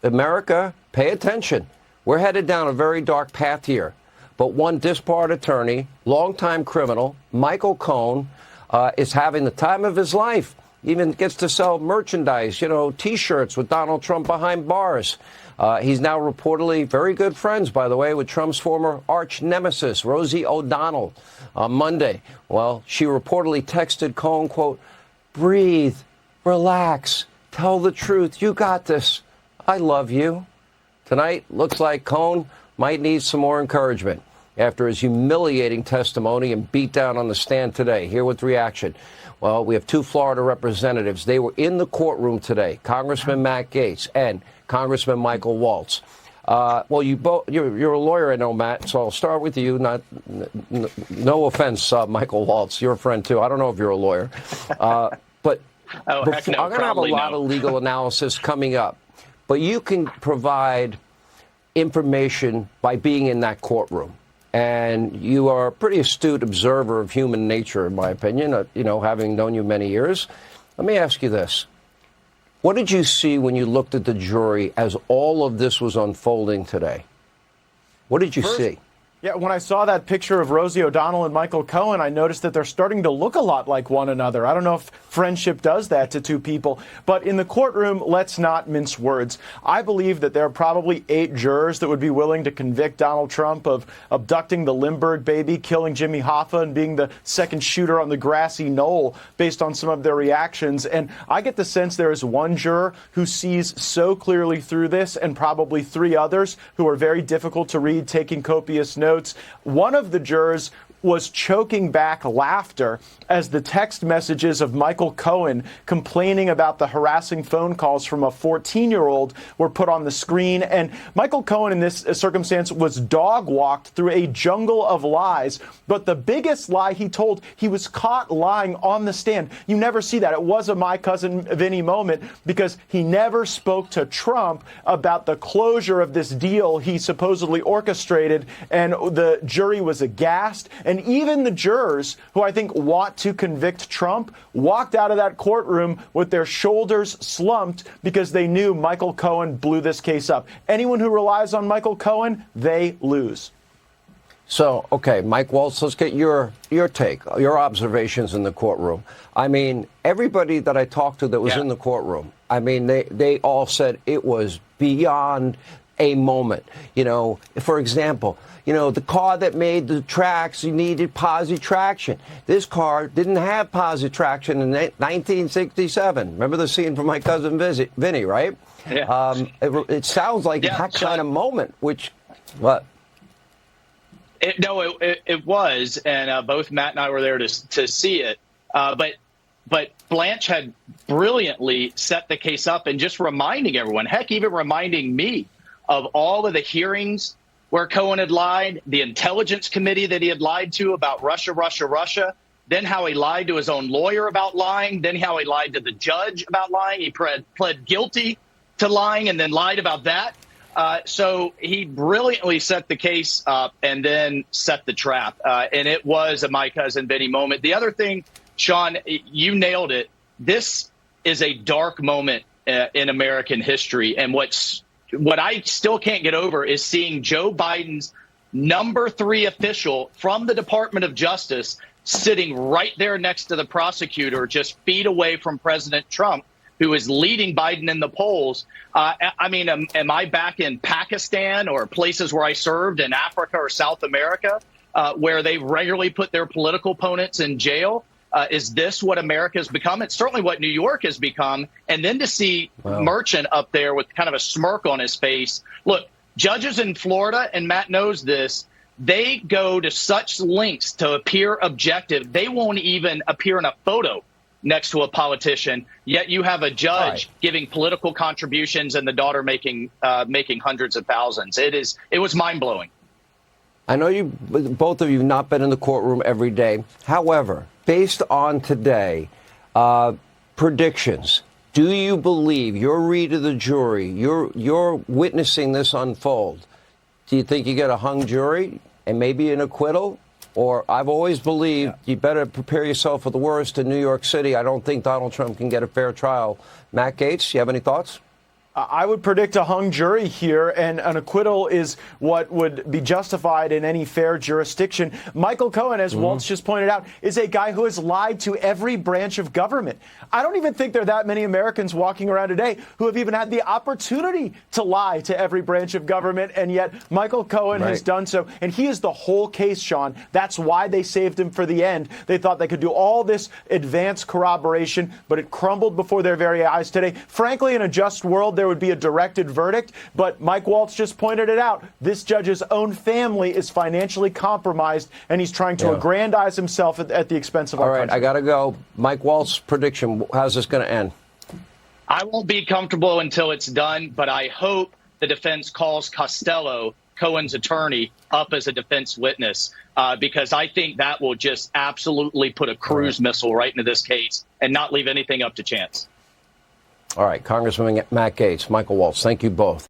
America, pay attention. We're headed down a very dark path here. But one disbarred attorney, longtime criminal, Michael Cohen, is having the time of his life. Even gets to sell merchandise, T-shirts with Donald Trump behind bars. He's now reportedly very good friends, by the way, with Trump's former arch nemesis, Rosie O'Donnell, on Monday. Well, she reportedly texted Cohen, quote, "Breathe, relax, tell the truth. You got this. I love you." Tonight, looks like Cohen might need some more encouragement after his humiliating testimony and beatdown on the stand today. Here with reaction. Well, we have two Florida representatives. They were in the courtroom today, Congressman Matt Gaetz and Congressman Michael Waltz. Well, you're a lawyer, I know, Matt, so I'll start with you. No offense, Michael Waltz. You're a friend, too. I don't know if you're a lawyer. But I'm going to have a lot of legal analysis coming up. But you can provide information by being in that courtroom. And you are a pretty astute observer of human nature, in my opinion, having known you many years. Let me ask you this. What did you see when you looked at the jury as all of this was unfolding today? What did you see? Yeah, when I saw that picture of Rosie O'Donnell and Michael Cohen, I noticed that they're starting to look a lot like one another. I don't know if friendship does that to two people. But in the courtroom, let's not mince words. I believe that there are probably 8 jurors that would be willing to convict Donald Trump of abducting the Lindbergh baby, killing Jimmy Hoffa, and being the second shooter on the grassy knoll based on some of their reactions. And I get the sense there is one juror who sees so clearly through this, and probably 3 others who are very difficult to read, taking copious notes. One of the jurors was choking back laughter as the text messages of Michael Cohen complaining about the harassing phone calls from a 14-year-old were put on the screen. And Michael Cohen, in this circumstance, was dog-walked through a jungle of lies. But the biggest lie he told, he was caught lying on the stand. You never see that. It was a My Cousin Vinny moment because he never spoke to Trump about the closure of this deal he supposedly orchestrated, and the jury was aghast. And even the jurors, who I think want to convict Trump, walked out of that courtroom with their shoulders slumped because they knew Michael Cohen blew this case up. Anyone who relies on Michael Cohen, they lose. So, okay, Mike Waltz, let's get your take, your observations in the courtroom. I mean, everybody that I talked to that was in the courtroom, I mean, they all said it was beyond a moment. For example, the car that made the tracks, you needed positive traction. This car didn't have positive traction in 1967. Remember the scene from My Cousin Vinny, right? Yeah. It sounds like that kind of moment, which, what? It was, and both Matt and I were there to see it. But Blanche had brilliantly set the case up and just reminding everyone, heck, even reminding me of all of the hearings where Cohen had lied, the intelligence committee that he had lied to about Russia, then how he lied to his own lawyer about lying, then how he lied to the judge about lying. He pled guilty to lying and then lied about that. So he brilliantly set the case up and then set the trap. And it was a My Cousin Vinny moment. The other thing, Sean, you nailed it. This is a dark moment in American history. And what I still can't get over is seeing Joe Biden's number 3 official from the Department of Justice sitting right there next to the prosecutor, just feet away from President Trump, who is leading Biden in the polls. I mean, am I back in Pakistan or places where I served in Africa or South America, where they regularly put their political opponents in jail? Is this what America has become? It's certainly what New York has become. And then to see Merchant up there with kind of a smirk on his face. Look, judges in Florida, and Matt knows this, they go to such lengths to appear objective. They won't even appear in a photo next to a politician. Yet you have a judge giving political contributions and the daughter making hundreds of thousands. It was mind blowing. I know both of you have not been in the courtroom every day. However, based on today, predictions, do you believe, your read of the jury, you're witnessing this unfold? Do you think you get a hung jury and maybe an acquittal? Or I've always believed you better prepare yourself for the worst in New York City. I don't think Donald Trump can get a fair trial. Matt Gaetz, you have any thoughts? I would predict a hung jury here, and an acquittal is what would be justified in any fair jurisdiction. Michael Cohen, as Waltz just pointed out, is a guy who has lied to every branch of government. I don't even think there are that many Americans walking around today who have even had the opportunity to lie to every branch of government, and yet Michael Cohen has done so. And he is the whole case, Sean. That's why they saved him for the end. They thought they could do all this advanced corroboration, but it crumbled before their very eyes today. Frankly, in a just world, there would be a directed verdict, but Mike Waltz just pointed it out. This judge's own family is financially compromised, and he's trying to aggrandize himself at the expense of our country. All right, I got to go. Mike Waltz, prediction, how's this going to end? I won't be comfortable until it's done, but I hope the defense calls Costello, Cohen's attorney, up as a defense witness, because I think that will just absolutely put a cruise missile right into this case and not leave anything up to chance. All right, Congressman Matt Gaetz, Michael Waltz, thank you both.